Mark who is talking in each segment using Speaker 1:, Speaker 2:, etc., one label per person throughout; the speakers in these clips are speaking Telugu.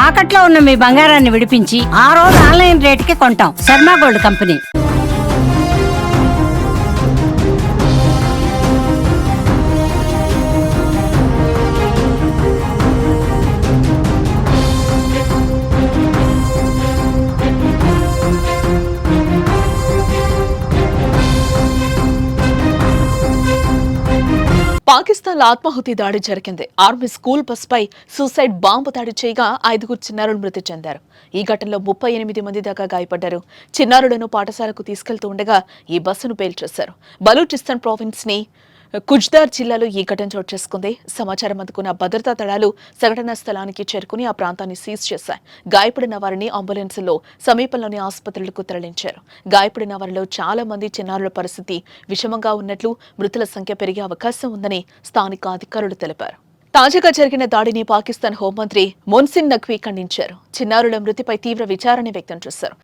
Speaker 1: తాకట్లో ఉన్న మీ బంగారాన్ని విడిపించి ఆ రోజు ఆన్లైన్ రేటుకి కొంటాం. Sharma gold company.
Speaker 2: పాకిస్తాన్ ఆత్మాహుతి దాడి జరిగింది. ఆర్మీ స్కూల్ బస్ పై సూసైడ్ బాంబు దాడి చేయగా 5 చిన్నారులు మృతి చెందారు. ఈ ఘటనలో 38 మంది దాకా గాయపడ్డారు. చిన్నారులను పాఠశాలకు తీసుకెళ్తూ ఉండగా ఈ బస్సును పేల్చేశారు. బలూచిస్తాన్ ప్రావిన్స్ ని కుజ్దార్ జిల్లాలో ఈ ఘటన చోటు చేసుకుంది. సమాచారం అందుకున్న భద్రతా దళాలు సంఘటనా స్థలానికి చేరుకుని ఆ ప్రాంతాన్ని సీజ్ చేశాయి. గాయపడిన వారిని అంబులెన్సుల్లో సమీపంలోని ఆసుపత్రులకు తరలించారు. గాయపడిన వారిలో చాలా మంది చిన్నారుల పరిస్థితి విషమంగా ఉన్నట్లు, మృతుల సంఖ్య పెరిగే అవకాశం ఉందని స్థానిక అధికారులు తెలిపారు. తాజాగా జరిగిన దాడిని పాకిస్తాన్ హోంమంత్రి మొన్సిన్ నఖ్వీ ఖండించారు. చిన్నారుల మృతిపై తీవ్ర విచారణ వ్యక్తం చేశారు.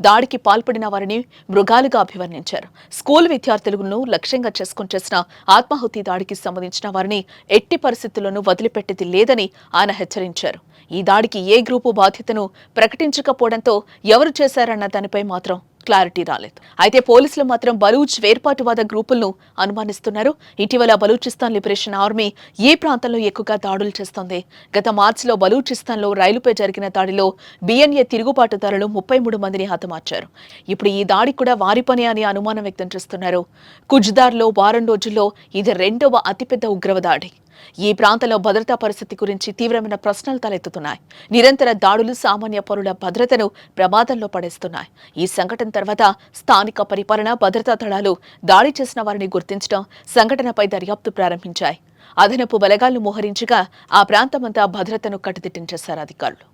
Speaker 2: దాడికి పాల్పడిన వారిని మృగాలుగా అభివర్ణించారు. స్కూల్ విద్యార్థులను లక్ష్యంగా చేసుకుని చేసిన ఆత్మాహుతి దాడికి సంబంధించిన వారిని ఎట్టి పరిస్థితుల్లోనూ వదిలిపెట్టేది లేదని ఆయన హెచ్చరించారు. ఈ దాడికి ఏ గ్రూపు బాధ్యతను ప్రకటించకపోవడంతో ఎవరు చేశారన్న దానిపై మాత్రం క్లారిటీ రాలేదు. అయితే పోలీసులు మాత్రం బలూచ్ వేర్పాటువాద గ్రూపులను అనుమానిస్తున్నారు. ఇటీవల బలూచిస్తాన్ లిబరేషన్ ఆర్మీ ఈ ప్రాంతంలో ఎక్కువగా దాడులు చేస్తోంది. గత మార్చిలో బలూచిస్తాన్లో రైలుపై జరిగిన దాడిలో బిఎన్ఏ తిరుగుబాటుదారులు 33 మందిని హతమార్చారు. ఇప్పుడు ఈ దాడి కూడా వారి పని అని అనుమానం వ్యక్తం చేస్తున్నారు. కుజ్దార్లో వారం రోజుల్లో ఇది 2వ అతిపెద్ద ఉగ్రవాదాడి. ఈ ప్రాంతంలో భద్రతా పరిస్థితి గురించి తీవ్రమైన ప్రశ్నలు తలెత్తుతున్నాయి. నిరంతర దాడులు సామాన్య పౌరుల భద్రతను ప్రమాదంలో పడేస్తున్నాయి. ఈ సంఘటన తర్వాత స్థానిక పరిపాలన, భద్రతా దళాలు దాడి చేసిన వారిని గుర్తించడం, సంఘటనపై దర్యాప్తు ప్రారంభించాయి. అదనపు బలగాలను మోహరించగా ఆ ప్రాంతమంతా భద్రతను కట్టుదిట్టం చేశారు అధికారులు.